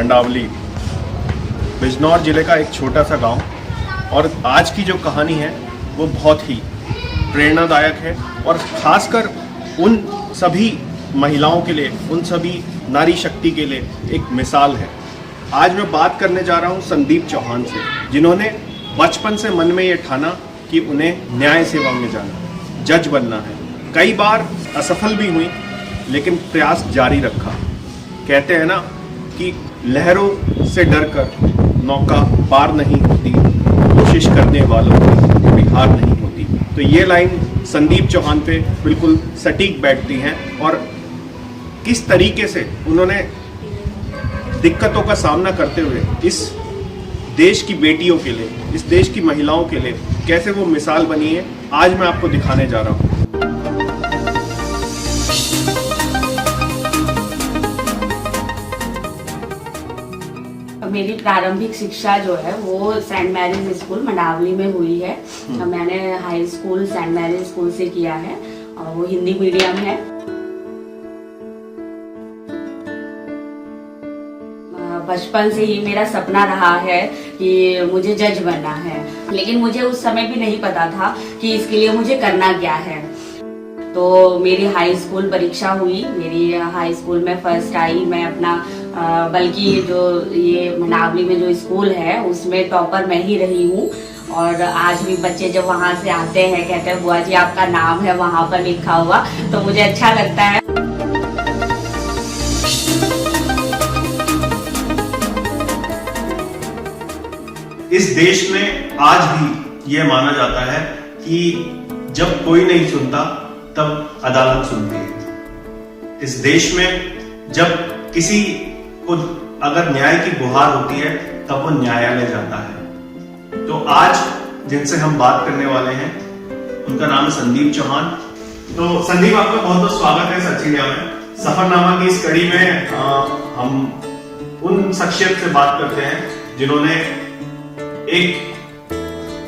मंडावली, बिजनौर ज़िले का एक छोटा सा गांव। और आज की जो कहानी है वो बहुत ही प्रेरणादायक है और ख़ासकर उन सभी महिलाओं के लिए, उन सभी नारी शक्ति के लिए एक मिसाल है। आज मैं बात करने जा रहा हूँ संदीप चौहान से, जिन्होंने बचपन से मन में ये ठाना कि उन्हें न्याय सेवा में जाना, जज बनना है। कई बार असफल भी हुई लेकिन प्रयास जारी रखा। कहते हैं ना कि लहरों से डरकर नौका पार नहीं होती, कोशिश करने वालों की कभी हार नहीं होती। तो ये लाइन संदीप चौहान पे बिल्कुल सटीक बैठती हैं और किस तरीके से उन्होंने दिक्कतों का सामना करते हुए इस देश की बेटियों के लिए, इस देश की महिलाओं के लिए कैसे वो मिसाल बनी है, आज मैं आपको दिखाने जा रहा हूँ। मेरी प्रारंभिक शिक्षा जो है वो सेंट मैरीज स्कूल मंडावली में हुई है। मैंने high school Saint Mary's School से किया है और वो हिंदी मीडियम है। बचपन से ही मेरा सपना रहा है कि मुझे जज बनना है, लेकिन मुझे उस समय भी नहीं पता था कि इसके लिए मुझे करना क्या है। तो मेरी हाई स्कूल परीक्षा हुई, मेरी हाई स्कूल में फर्स्ट आई। मैं अपना बल्कि जो ये मंडावली में जो स्कूल है उसमें टॉपर मैं ही रही हूँ। और आज भी बच्चे जब वहाँ से आते हैं कहते हैं बुआ जी आपका नाम है वहाँ पर लिखा हुआ, तो मुझे अच्छा लगता है। इस देश में आज भी ये माना जाता है कि जब कोई नहीं सुनता तब अदालत सुनती है। इस देश में जब किसी को अगर न्याय की गुहार होती है तब वो न्यायालय जाता है। तो आज जिनसे हम बात करने वाले हैं उनका नाम है संदीप चौहान। तो संदीप, आपका बहुत बहुत स्वागत है सच इंडिया में। सफरनामा की इस कड़ी में हम उन शख्सियत से बात करते हैं जिन्होंने एक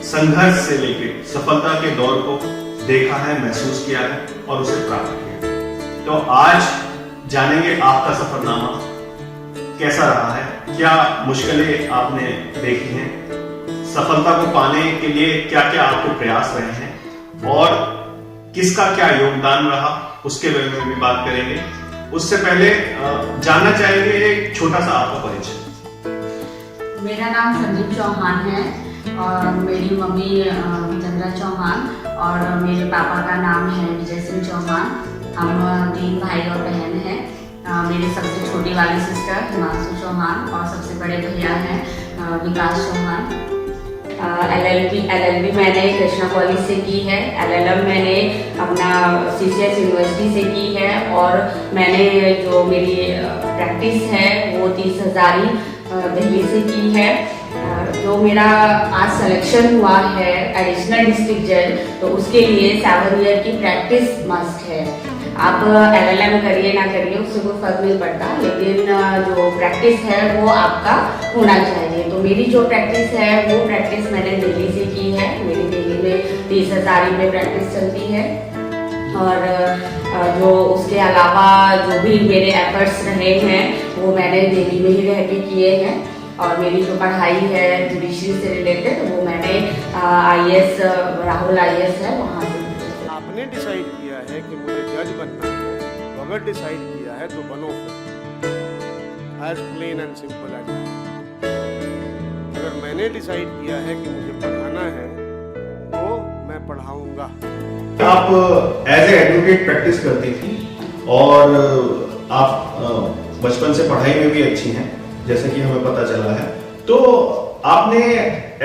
संघर्ष से लेकर सफलता के दौर को देखा है, महसूस किया है और उसे प्राप्त किया। तो आज जानेंगे आपका सफरनामा कैसा रहा है, क्या मुश्किलें आपने देखी हैं, सफलता को पाने के लिए क्या क्या आपके प्रयास रहे हैं और किसका क्या योगदान रहा, उसके बारे में भी बात करेंगे। उससे पहले जानना चाहेंगे एक छोटा सा आपका परिचय। मेरा नाम संदीप चौहान है और मेरी मम्मी चंद्रा चौहान और मेरे पापा का नाम है विजय सिंह चौहान। हम 3 भाई और बहन हैं। मेरी सबसे छोटी वाली सिस्टर हिमांशु चौहान और सबसे बड़े भैया हैं विकास चौहान। LLB मैंने कृष्णा कॉलेज से की है। LLM मैंने अपना CCS यूनिवर्सिटी से की है और मैंने जो मेरी प्रैक्टिस है वो 30,000 दिल्ली से की है। जो मेरा आज सिलेक्शन हुआ है एडिशनल डिस्ट्रिक्ट जज, तो उसके लिए 7 ईयर की प्रैक्टिस मस्ट है। आप LLM करिए ना करिए उससे कोई फर्क नहीं पड़ता, लेकिन जो प्रैक्टिस है वो आपका होना चाहिए। तो मेरी जो प्रैक्टिस है वो प्रैक्टिस मैंने दिल्ली से की है। मेरी दिल्ली में 30,000 में प्रैक्टिस चलती है और जो उसके अलावा जो भी मेरे एफर्ट्स रहे हैं वो मैंने दिल्ली में ही रह के किए हैं। और मेरी जो पढ़ाई है जुडिशरी से रिलेटेड वो मैंने IAS राहुल IAS है वहाँ से। आपने डिसाइड किया है कि मुझे जज बनना है, तो अगर डिसाइड किया है तो बनो, as plain and simple as that. अगर मैंने डिसाइड किया है कि मुझे पढ़ाना है तो मैं पढ़ाऊंगा। आप एज ए एडवोकेट प्रैक्टिस करती थी और आप बचपन से पढ़ाई में भी अच्छी हैं जैसे कि हमें पता चला है। तो आपने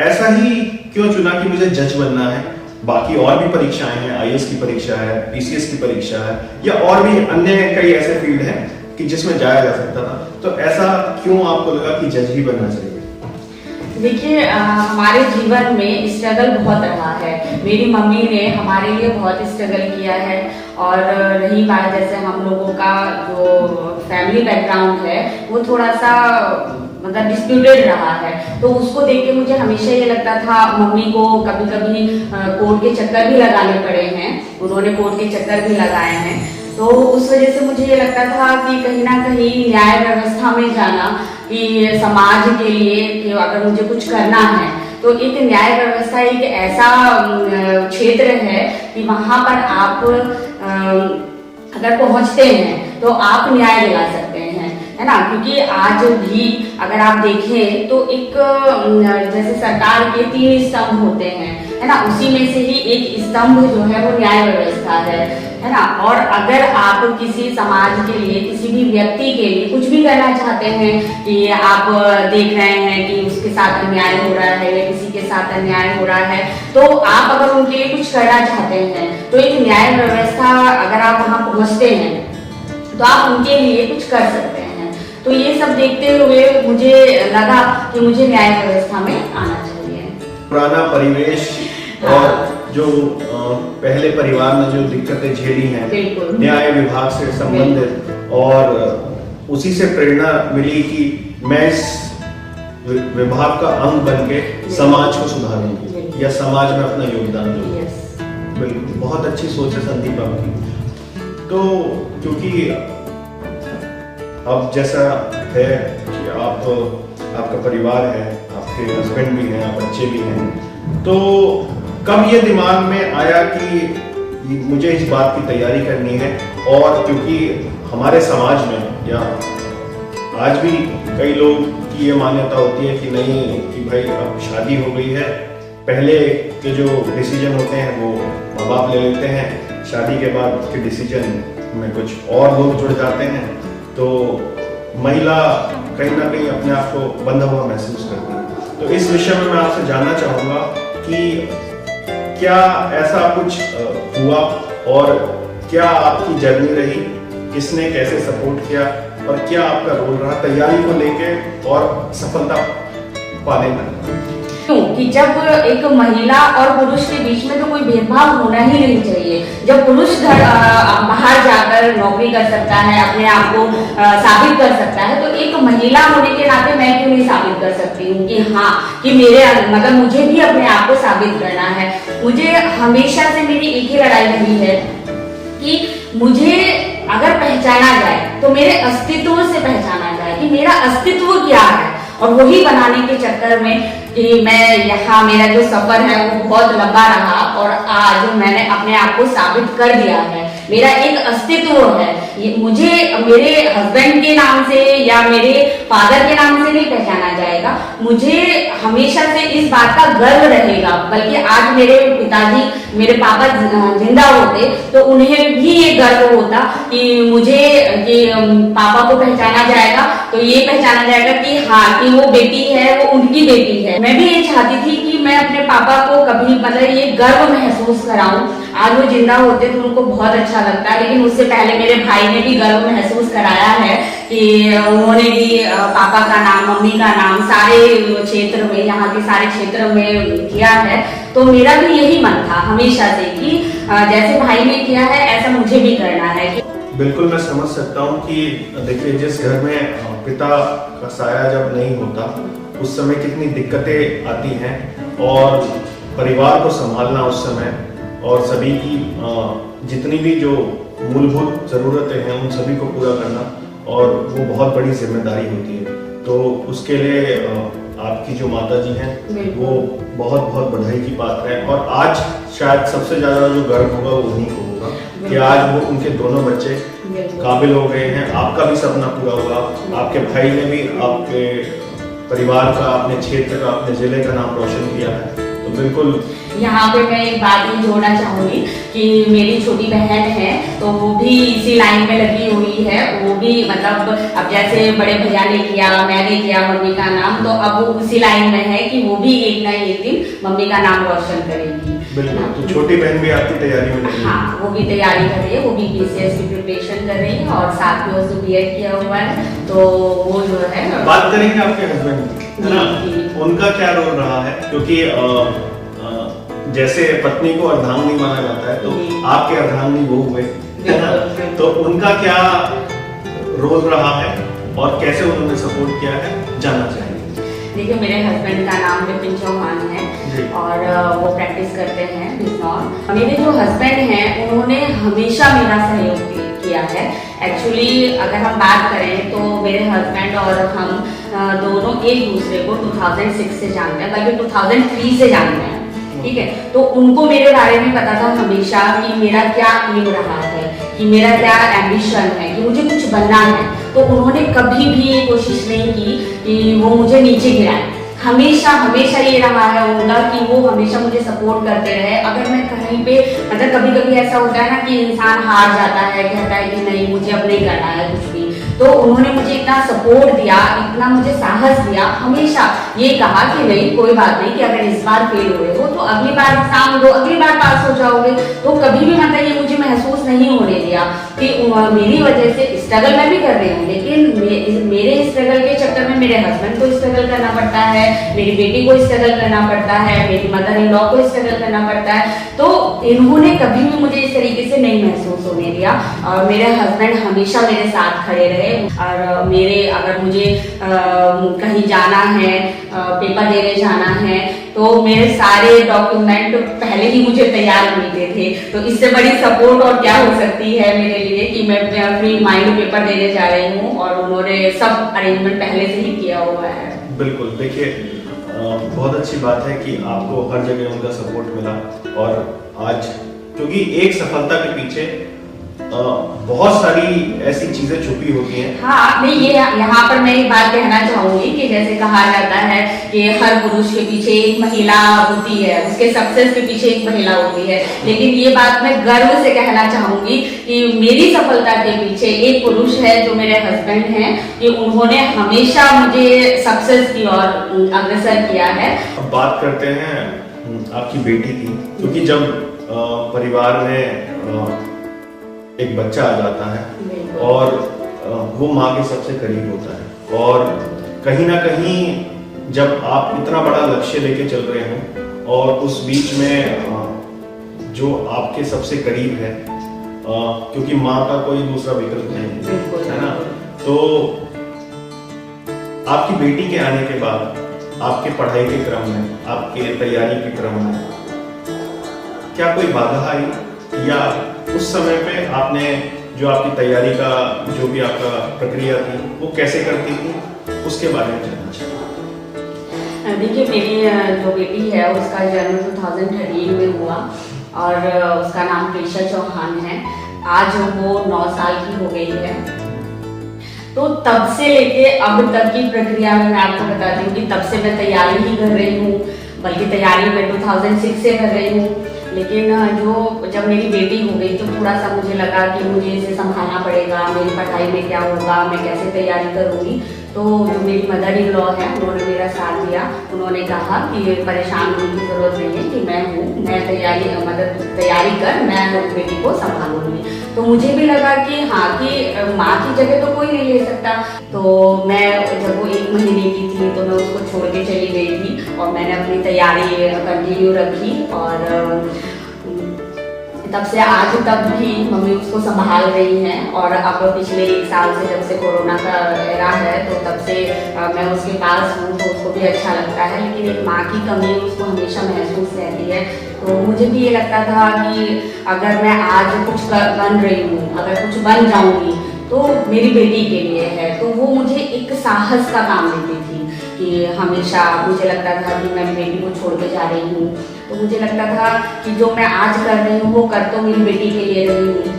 ऐसा ही क्यों चुना कि मुझे जज बनना है? बाकी और भी परीक्षाएं हैं, IAS की परीक्षा है, PCS की परीक्षा है या और भी अन्य कई ऐसे फील्ड हैं कि जिसमें जाया जा सकता था। तो ऐसा क्यों आपको लगा कि जज ही बनना चाहिए? देखिए, हमारे जीवन में स्ट्रगल बहुत रहा है। मेरी मम्मी ने हमारे लिए बहुत स्ट्रगल किया है और रही बात जैसे हम लोगों का जो फैमिली बैकग्राउंड है वो थोड़ा सा मतलब डिस्प्यूटेड रहा है। तो उसको देख के मुझे हमेशा ये लगता था, मम्मी को कभी कभी कोर्ट के चक्कर भी लगाने पड़े हैं, उन्होंने कोर्ट के चक्कर भी लगाए हैं। तो उस वजह से मुझे ये लगता था कि कहीं ना कहीं न्याय व्यवस्था में जाना कि समाज के लिए कि अगर मुझे कुछ करना है तो एक न्याय व्यवस्था एक ऐसा क्षेत्र है कि वहां पर आप अगर पहुंचते हैं तो आप न्याय दिला सकते हैं, है ना। क्योंकि आज भी अगर आप देखें तो एक जैसे सरकार के 3 स्तंभ होते हैं, है ना, उसी में से ही एक स्तंभ जो है वो न्याय व्यवस्था है ना। और अगर आप किसी समाज के लिए, किसी भी व्यक्ति के लिए कुछ भी करना चाहते हैं कि आप देख रहे हैं कि उसके साथ अन्याय हो रहा है या किसी के साथ अन्याय हो रहा है, तो आप अगर उनके लिए कुछ करना चाहते हैं तो एक न्याय व्यवस्था अगर आप वहां पहुंचते हैं तो आप उनके लिए कुछ कर सकते हैं। तो ये सब देखते हुए मुझे लगा कि मुझे न्याय व्यवस्था में आना चाहिए। पुराना परिवेश और जो पहले परिवार ने जो दिक्कतें झेली हैं न्याय विभाग से संबंधित, और उसी से प्रेरणा मिली कि मैं इस विभाग का अंग बन के समाज को सुधारूंगी या समाज में अपना योगदान दूंगी। बिल्कुल, बहुत अच्छी सोच है संदीप आपकी। तो क्योंकि अब जैसा है कि आपका परिवार है, आपके हस्बैंड भी हैं, आप बच्चे भी हैं, तो कब ये दिमाग में आया कि मुझे इस बात की तैयारी करनी है? और क्योंकि हमारे समाज में या आज भी कई लोग की ये मान्यता होती है कि नहीं, कि भाई अब शादी हो गई है, पहले के जो डिसीजन होते हैं वो माँ बाप ले लेते हैं, शादी के बाद के डिसीजन में कुछ और लोग जुड़ जाते हैं, तो महिला कहीं ना कहीं अपने आप को बंधा हुआ महसूस करती है। तो इस विषय में मैं आपसे जानना चाहूँगा कि क्या ऐसा कुछ हुआ और क्या आपकी जर्नी रही, किसने कैसे सपोर्ट किया और क्या आपका रोल रहा तैयारी को लेके और सफलता पाने में? कि जब एक महिला और पुरुष के बीच में तो कोई भेदभाव होना ही नहीं चाहिए। जब पुरुष बाहर जाकर नौकरी कर सकता है, अपने आप को साबित कर सकता है, तो एक महिला होने के नाते मैं क्यों नहीं साबित कर सकती हूँ कि हाँ, कि मेरे मतलब मुझे भी अपने आप को साबित करना है। मुझे हमेशा से मेरी एक ही लड़ाई रही है कि मुझे अगर पहचाना जाए तो मेरे अस्तित्व से पहचाना जाए कि मेरा अस्तित्व क्या है, और वही बनाने के चक्कर में कि मैं यहाँ, मेरा जो सफर है वो बहुत लंबा रहा और आज मैंने अपने आप को साबित कर दिया है। मेरा एक अस्तित्व है, ये मुझे मेरे हस्बैंड के नाम से या मेरे फादर के नाम से नहीं पहचाना जाएगा। मुझे हमेशा से इस बात का गर्व रहेगा, बल्कि आज मेरे पिताजी, मेरे पापा जिंदा होते तो उन्हें भी ये गर्व होता कि मुझे ये पापा को पहचाना जाएगा, तो ये पहचाना जाएगा कि हाँ, कि वो बेटी है, वो उनकी बेटी है। मैं भी ये चाहती थी कि मैं अपने पापा को कभी मतलब ये गर्व महसूस कराऊं। आज वो जिंदा होते तो उनको बहुत अच्छा लगता, लेकिन उससे पहले मेरे भाई ने भी गर्व महसूस कराया है कि उन्होंने भी पापा का नाम, मम्मी का नाम सारे क्षेत्र में, यहाँ के सारे क्षेत्र में किया है। तो मेरा भी यही मन था हमेशा से कि जैसे भाई ने किया है ऐसा मुझे भी करना है। बिल्कुल, मैं समझ सकता हूँ कि देखिए, जिस घर में पिता का साया जब नहीं होता उस समय कितनी दिक्कतें आती हैं, और परिवार को संभालना उस समय और सभी की जितनी भी जो मूलभूत ज़रूरतें हैं उन सभी को पूरा करना, और वो बहुत बड़ी जिम्मेदारी होती है। तो उसके लिए आपकी जो माता जी हैं वो बहुत बहुत बधाई की बात है। और आज शायद सबसे ज़्यादा जो गर्व होगा वो उन्हीं को होगा कि आज वो उनके दोनों बच्चे काबिल हो गए हैं, आपका भी सपना पूरा हुआ, आपके भाई ने भी आपके परिवार का, अपने क्षेत्र का, अपने जिले का नाम रोशन किया है। तो बिल्कुल यहाँ पे मैं एक बात ये जोड़ना चाहूंगी कि मेरी छोटी बहन है तो वो भी इसी लाइन में लगी हुई है। वो भी मतलब अब जैसे बड़े भैया ने किया, मैंने किया मम्मी का नाम, तो अब वो उसी लाइन में है कि वो भी एक ना एक दिन मम्मी का नाम रोशन करेगी। बिल्कुल। तो छोटी बहन भी आपकी तैयारी में लगी है? हाँ, वो भी तैयारी कर रही है, वो भी PCS की प्रिपरेशन कर रही है और साथ में उसने B.Ed किया हुआ है। तो वो जो है, बात करेंगे आपके हस्बैंड की, है ना, उनका क्या रोल रहा है? क्योंकि जैसे पत्नी को अर्धांगिनी माना जाता है, तो आपके अर्धांगिनी वो हुए, है ना, तो उनका क्या रोल रहा है और कैसे उन्होंने सपोर्ट किया है, जानना चाहेंगे। देखिए, मेरे हस्बैंड का नाम विपिन चौहान है और वो प्रैक्टिस करते हैं बिजनौर। मेरे जो हस्बैंड हैं उन्होंने हमेशा मेरा सहयोग किया है। एक्चुअली अगर हम बात करें तो मेरे हस्बैंड और हम दोनों एक दूसरे को 2006 से जानते हैं, बल्कि 2003 से जानते हैं, ठीक है। तो उनको मेरे बारे में पता था हमेशा कि मेरा क्या एम रहा है, कि मेरा क्या एम्बिशन है, कि मुझे कुछ बनना है। तो उन्होंने कभी भी ये कोशिश नहीं की कि वो मुझे नीचे गिराए। हमेशा हमेशा ये रहा है उनका कि वो हमेशा मुझे सपोर्ट करते रहे। अगर मैं कहीं पे मतलब कभी कभी ऐसा होता है ना कि इंसान हार जाता है, कहता है कि नहीं मुझे अब नहीं करना है कुछ भी, तो उन्होंने मुझे इतना सपोर्ट दिया, इतना मुझे साहस दिया, हमेशा ये कहा कि नहीं कोई बात नहीं, कि अगर इस बार फेल हुए हो तो अगली बार एग्जाम दो, अगली बार पास हो जाओगे। तो कभी भी मतलब ये मुझे महसूस नहीं होने दिया कि मेरी वजह से स्ट्रगल मैं भी कर रही हूँ, लेकिन मेरे स्ट्रगल के चक्कर में मेरे हस्बैंड को स्ट्रगल करना पड़ता है, मेरी बेटी को स्ट्रगल करना पड़ता है, मेरी मदर इन लॉ को स्ट्रगल करना पड़ता है। तो इन्होंने कभी भी मुझे इस तरीके से नहीं महसूस होने दिया, और मेरे हस्बैंड हमेशा मेरे साथ खड़े रहे। और मेरे अगर मुझे कहीं जाना है, पेपर देने जाना है, तो मेरे सारे डॉक्यूमेंट पहले ही मुझे तैयार मिलते थे। तो इससे बड़ी सपोर्ट और क्या हो सकती है मेरे लिए कि मैं फ्री माइंड पेपर देने जा रही हूँ, और उन्होंने सब अरेंजमेंट पहले से ही किया हुआ है। बिल्कुल, देखिए बहुत अच्छी बात है कि आपको हर जगह उनका सपोर्ट मिला, और आज क्योंकि एक सफलता के पीछे बहुत सारी ऐसी चीजें छुपी होती हैं। हाँ, नहीं ये यहाँ पर मैं एक बात कहना चाहूंगी कि जैसे कहा जाता है कि हर पुरुष के पीछे एक महिला होती है, उसके सक्सेस के पीछे एक महिला होती है, लेकिन ये बात मैं गर्व से कहना चाहूंगी कि मेरी सफलता के पीछे एक पुरुष है जो मेरे हस्बैंड हैं, कि उन्होंने हमेशा मुझे सक्सेस की ओर अग्रसर किया है। अब बात करते हैं आपकी बेटी की, क्योंकि जब परिवार में एक बच्चा आ जाता है और वो माँ के सबसे करीब होता है, और कहीं ना कहीं जब आप इतना बड़ा लक्ष्य लेके चल रहे हो और उस बीच में जो आपके सबसे करीब है, क्योंकि माँ का कोई दूसरा विकल्प नहीं है ना, तो आपकी बेटी के आने के बाद आपके पढ़ाई के क्रम में, आपके तैयारी के क्रम में क्या कोई बाधा आई, या उस समय पे आपने जो आपकी तैयारी का जो भी आपका प्रक्रिया थी वो कैसे करती थी, उसके बारे में जानना चाहिए। देखिए, मेरी जो बेटी है उसका जन्म 2013 में हुआ, और उसका नाम प्रीशा चौहान है। आज वो 9 साल की हो गई है। तो तब से लेके अब तक की प्रक्रिया में मैं आपको बताती हूँ कि तब से मैं तैयारी ही कर रही हूँ, बल्कि तैयारी मैं 2006 से कर रही हूँ। लेकिन जब मेरी बेटी हो गई तो थोड़ा सा मुझे लगा कि मुझे इसे संभालना पड़ेगा, मेरी पढ़ाई में क्या होगा, मैं कैसे तैयारी करूँगी। तो जो मेरी मदर इन लॉ है उन्होंने मेरा साथ दिया। उन्होंने कहा कि परेशान होने की ज़रूरत नहीं है, कि मैं हूँ, मैं तैयारी कर, मैं बेटी को संभालूंगी। तो मुझे भी लगा कि हाँ, कि माँ की जगह तो कोई नहीं ले सकता। तो मैं जब वो 1 महीने की थी तो मैं उसको छोड़ के चली गई थी, और मैंने अपनी तैयारी कंटिन्यू रखी, और तब से आज तक भी मम्मी उसको संभाल रही हैं। और अब पिछले 1 साल से, जब से कोरोना का एरा है, तो तब से मैं उसके पास हूँ, तो उसको भी अच्छा लगता है। लेकिन एक माँ की कमी उसको हमेशा महसूस रहती है। तो मुझे भी ये लगता था कि अगर मैं आज कुछ बन रही हूँ, अगर कुछ बन जाऊँगी तो मेरी बेटी के लिए है। तो वो मुझे एक साहस का काम देती थी, कि हमेशा मुझे लगता था कि मैं बेटी को छोड़ के जा रही हूँ, तो मुझे लगता था कि जो मैं आज कर रही हूँ वो कर तो मेरी बेटी के लिए रही हूँ,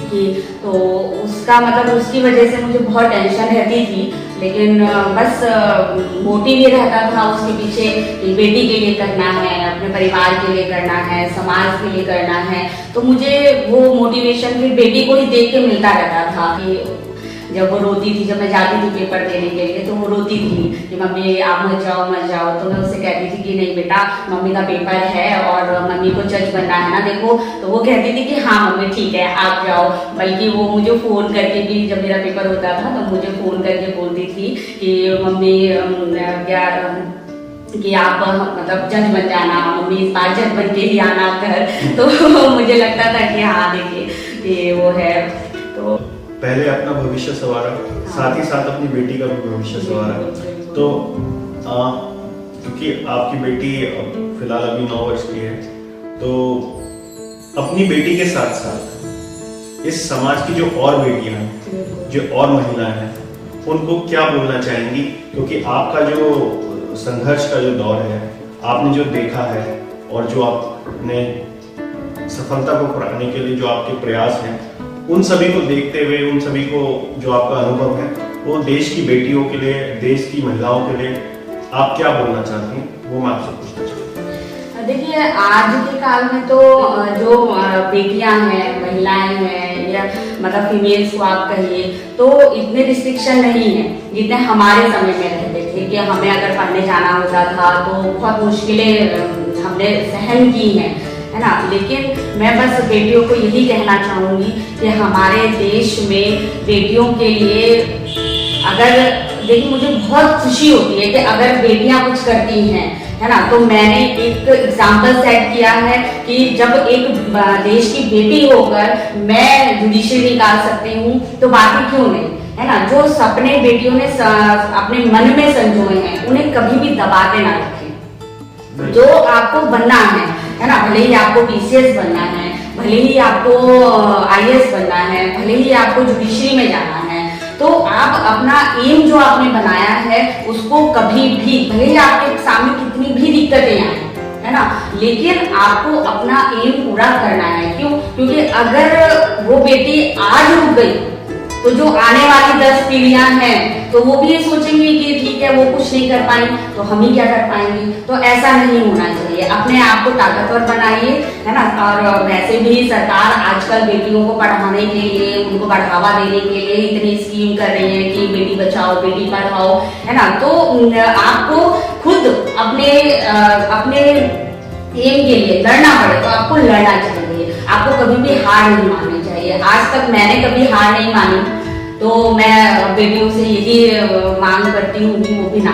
कि तो उसका मतलब उसकी वजह से मुझे बहुत टेंशन रहती थी। लेकिन बस मोटिव ये रहता था उसके पीछे कि बेटी के लिए करना है, अपने परिवार के लिए करना है, समाज के लिए करना है। तो मुझे वो मोटिवेशन फिर बेटी को ही देख के मिलता रहता था, कि जब वो रोती थी, जब मैं जाती थी पेपर देने के लिए, तो वो रोती थी कि मम्मी आप मत जाओ मत जाओ। तो मैं उससे कहती थी कि नहीं बेटा, मम्मी का पेपर है और मम्मी को जज बनना है ना, देखो। तो वो कहती थी कि हाँ मम्मी ठीक है आप जाओ। बल्कि वो मुझे फ़ोन करके भी, जब मेरा पेपर होता था तो मुझे फ़ोन करके बोलती थी कि मम्मी क्या कि आप मतलब जज बन जाना, मम्मी इस बार जज बन के ही आना कर। तो मुझे लगता था कि हाँ देखिए ये वो है। तो पहले अपना भविष्य संवारा, साथ ही साथ अपनी बेटी का भी भविष्य संवारा। तो क्योंकि आपकी बेटी फिलहाल अभी 9 वर्ष की है, तो अपनी बेटी के साथ साथ इस समाज की जो और बेटियां हैं, जो और महिलाएं हैं, उनको क्या बोलना चाहेंगी? क्योंकि आपका जो संघर्ष का जो दौर है, आपने जो देखा है और जो आपने सफलता को पाने के लिए जो आपके प्रयास हैं, उन सभी को देखते हुए, उन सभी को जो आपका अनुभव है, वो देश की बेटियों के लिए, देश की महिलाओं के लिए आप क्या बोलना चाहती हैं, वो मैं आपसे पूछना चाहूँगा। देखिए, आज के काल में तो जो बेटियां हैं, महिलाएं हैं, या मतलब फीमेल्स को आप कहिए, तो इतने रिस्ट्रिक्शन नहीं है जितने हमारे समय में रहते थे। कि हमें अगर पढ़ने जाना होता था तो बहुत मुश्किलें हमने सहन की हैं, है ना। लेकिन मैं बस बेटियों को यही कहना चाहूँगी कि हमारे देश में बेटियों के लिए, अगर देखिए, मुझे बहुत खुशी होती है कि अगर बेटियां कुछ करती हैं, है ना। तो मैंने एक एग्जाम्पल सेट किया है कि जब एक देश की बेटी होकर मैं जुडिशरी निकाल सकती हूँ, तो बाकी क्यों नहीं, है ना। जो सपने बेटियों ने अपने मन में संजोए हैं, उन्हें कभी भी दबा के ना रखें। जो आपको बनना है ना, भले ही आपको PCS बनना है, भले ही आपको IAS बनना है, भले ही आपको जुडिशरी में जाना है, तो आप अपना एम जो आपने बनाया है उसको कभी भी, भले ही आपके सामने कितनी भी दिक्कतें आए, है ना, लेकिन आपको अपना एम पूरा करना है। क्यों? क्योंकि अगर वो बेटी आज रुक गई तो जो आने वाली 10 पीढ़ियां हैं तो वो भी ये सोचेंगे कि ठीक है, वो कुछ नहीं कर पाई तो हम ही क्या कर पाएंगे। तो ऐसा नहीं होना चाहिए, अपने आप को ताकतवर बनाइए, है ना। और वैसे भी सरकार आजकल बेटियों को पढ़ाने के लिए, उनको बढ़ावा देने के लिए इतनी स्कीम कर रही है कि बेटी बचाओ बेटी पढ़ाओ, है ना। तो आपको खुद अपने एम के लिए लड़ना पड़े तो आपको लड़ना चाहिए, आपको कभी भी हार नहीं माननी चाहिए। आज तक मैंने कभी हार नहीं मानी, तो मैं बेटियों से यही मांग करती हूँ कि वो भी ना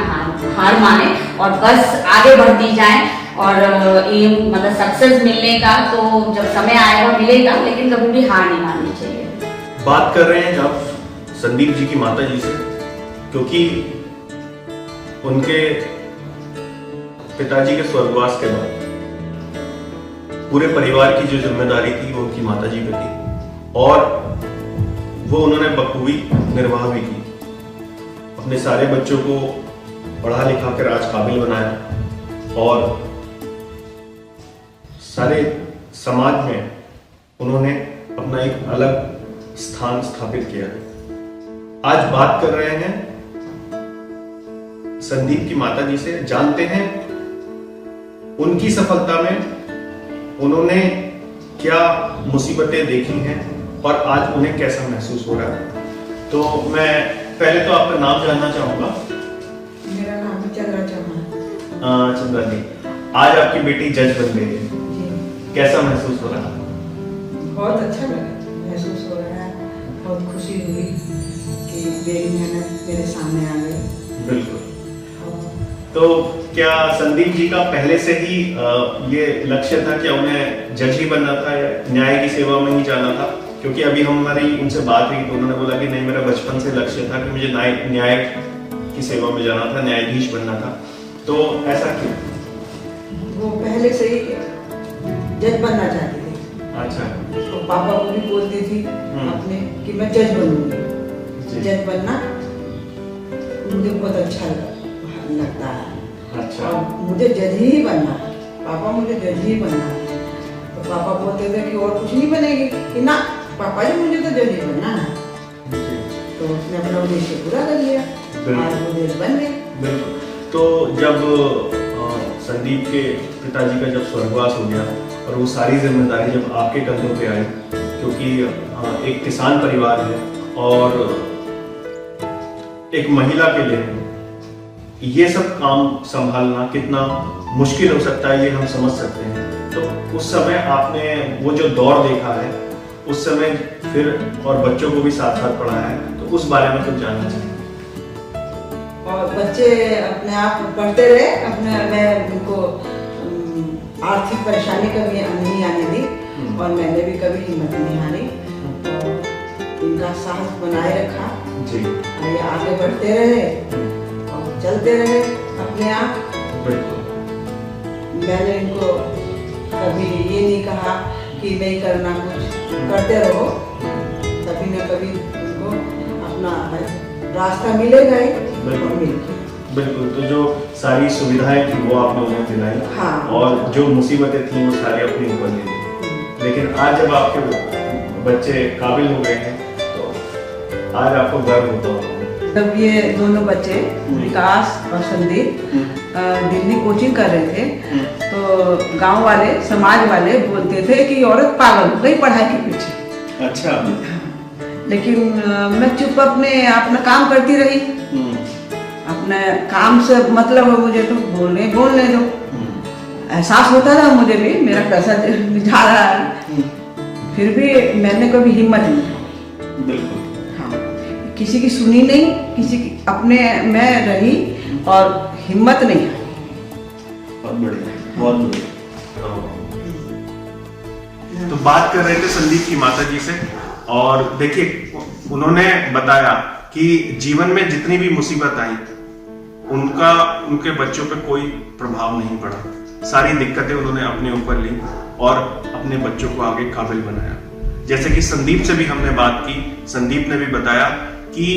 हार माने और बस आगे बढ़ती जाएं। और एम मतलब सक्सेस मिलने का तो जब समय आएगा मिलेगा, लेकिन कभी भी हार नहीं माननी चाहिए। बात कर रहे हैं आप संदीप जी की माता जी से, क्योंकि उनके पिताजी के स्वर्गवास के बाद पूरे परिवार की जो जिम्मेदारी थी वो उनकी माताजी पे थी और वो उन्होंने बखूबी निर्वाह भी की। अपने सारे बच्चों को पढ़ा लिखा कर आज काबिल बनाया और सारे समाज में उन्होंने अपना एक अलग स्थान स्थापित किया है। आज बात कर रहे हैं संदीप की माता जी से, जानते हैं उनकी सफलता में उन्होंने क्या मुसीबतें देखी हैं और आज उन्हें कैसा महसूस हो रहा है। तो मैं पहले तो आपका नाम जानना चाहूंगा। मेरा नाम चंद्रा चौहान। चंद्रा जी, आज आपकी बेटी जज बन गई है, जी। कैसा महसूस हो रहा है? बहुत अच्छा महसूस हो रहा है, बहुत खुशी हुई कि मेरी मेहनत मेरे सामने आ गई। बिल्कुल। तो क्या संदीप जी का पहले से ही ये लक्ष्य था कि उन्हें जज ही बनना था या न्याय की सेवा में ही जाना था? क्योंकि अभी हमारी उनसे बात हुई तो उन्होंने बोला कि नहीं, मेरा बचपन से लक्ष्य था कि मुझे न्याय की सेवा में जाना था, न्यायाधीश बनना था। तो ऐसा क्यों? वो पहले से ही जज बनना चाहती थी। अच्छा। तो पापा को भी बोलती थी अपने कि मैं जज बनूंगी। जज बनना मुझे बहुत अच्छा लगता है। अच्छा। और मुझे जज ही बनना है, पापा मुझे जज ही बनना है। तो पापा बोलते थे कि और कुछ नहीं बनेगी, कि ना पापा जी मुझे तो जज ही बनना है। तो उसने अपना उद्देश्य पूरा कर लिया, आज वो जज बन गए। बिल्कुल। तो जब संदीप के पिताजी का जब स्वर्गवास हो गया और वो सारी जिम्मेदारी जब आपके कंधों पे आई, क्योंकि एक किसान परिवार है और एक महिला के लिए ये सब काम संभालना कितना मुश्किल हो सकता है, ये हम समझ सकते हैं। तो उस समय आपने वो जो दौर देखा है, उस समय फिर और बच्चों को भी साथ साथ पढ़ाया है, तो उस बारे में कुछ जानना चाहिए। और बच्चे अपने आप पढ़ते रहे, अपने मैं उनको आर्थिक परेशानी कभी नहीं आने दी और मैंने भी कभी हिम्मत नहीं हारी। तो इनका साहस बनाए रखा जी। ये आगे बढ़ते रहे और चलते रहे अपने आप। बिल्कुल। मैंने इनको कभी ये नहीं कहा कि नहीं करना, कुछ करते रहो, तभी न कभी उनको अपना रास्ता मिलेगा ही बिल्कुल। और मिल गया। बिल्कुल, तो जो सारी सुविधाएं थी वो आपने उन्हें दिलाई, हाँ। और जो मुसीबतें थी वो सारी अपने ऊपर ले ली। लेकिन आज जब आपके बच्चे काबिल हो गए हैं तो आज आपको गर्व होता होगा। तब ये दोनों बच्चे विकास और संदीप दिल्ली कोचिंग कर रहे थे, तो गांव वाले समाज वाले बोलते थे कि औरत पागल हो गई पढ़ाई के पीछे। अच्छा। लेकिन मैं चुप अपना काम करती रही। अपने काम से मतलब है मुझे, तो बोलने दो। एहसास होता था मुझे भी मेरा पैसा जा रहा है, फिर भी मैंने कभी हिम्मत नहीं की। बिल्कुल। हाँ, किसी की सुनी नहीं, किसी की अपने में रही और हिम्मत नहीं आई। बहुत बढ़िया, बहुत बढ़िया। तो बात कर रहे थे संदीप की माता जी से, और देखिए उन्होंने बताया कि जीवन में जितनी भी मुसीबत आई उनके बच्चों पे कोई प्रभाव नहीं पड़ा। सारी दिक्कतें उन्होंने अपने ऊपर ली और अपने बच्चों को आगे काबिल बनाया। जैसे कि संदीप से भी हमने बात की, संदीप ने भी बताया कि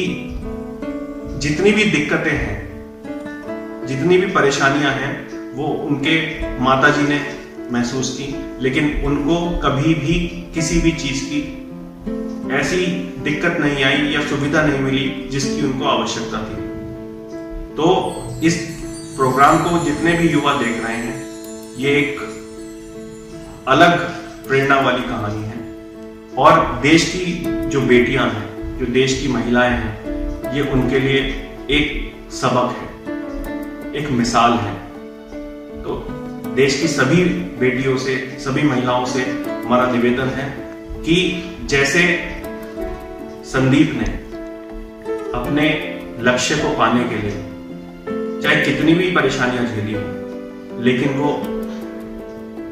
जितनी भी दिक्कतें हैं, जितनी भी परेशानियां हैं, वो उनके माताजी ने महसूस की, लेकिन उनको कभी भी किसी भी चीज की ऐसी दिक्कत नहीं आई या सुविधा नहीं मिली जिसकी उनको आवश्यकता थी। तो इस प्रोग्राम को जितने भी युवा देख रहे हैं, ये एक अलग प्रेरणा वाली कहानी है, और देश की जो बेटियां हैं, जो देश की महिलाएं हैं, ये उनके लिए एक सबक है, एक मिसाल है। तो देश की सभी बेटियों से, सभी महिलाओं से हमारा निवेदन है कि जैसे संदीप ने अपने लक्ष्य को पाने के लिए चाहे कितनी भी परेशानियां झेली हो, लेकिन वो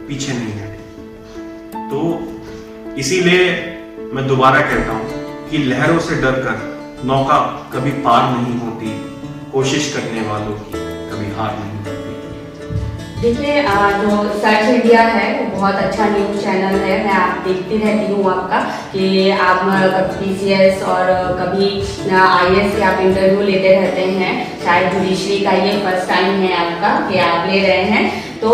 पीछे नहीं हटे। तो इसीलिए मैं दोबारा कहता हूं कि लहरों से डरकर नौका कभी पार नहीं होती, कोशिश करने वालों की कभी हार नहीं होती। देखिए, जो सर्च इंडिया है वो बहुत अच्छा न्यूज़ चैनल है। मैं आप देखती रहती हूँ आपका कि आप PCS और कभी IAS के आप इंटरव्यू लेते रहते हैं। शायद जुडिशरी का ये फर्स्ट टाइम है आपका कि आप ले रहे हैं। तो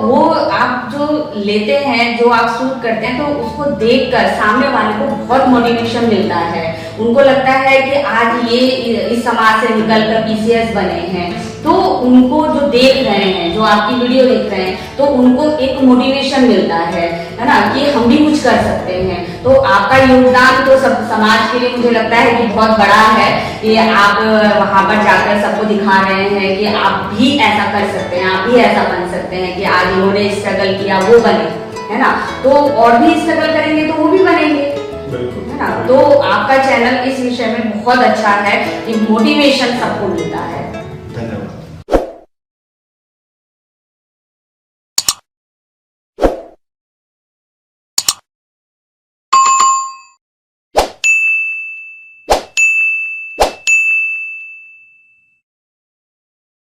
वो आप जो लेते हैं, जो आप शूट करते हैं, तो उसको देखकर सामने वाले को बहुत मोटिवेशन मिलता है। उनको लगता है कि आज ये इस समाज से निकलकर PCS बने हैं, तो उनको जो देख रहे हैं, जो आपकी वीडियो देख रहे हैं, तो उनको एक मोटिवेशन मिलता है ना, कि हम भी कुछ कर सकते हैं। तो आपका योगदान तो सब समाज के लिए मुझे लगता है कि बहुत बड़ा है कि आप वहां पर जाकर सबको दिखा रहे हैं कि आप भी ऐसा कर सकते हैं, आप भी ऐसा बन सकते हैं कि आज इन्होंने स्ट्रगल किया वो बने, है ना। तो और भी स्ट्रगल करेंगे तो वो भी बनेंगे, है ना। तो आपका चैनल इस विषय में बहुत अच्छा है कि मोटिवेशन सबको मिलता है।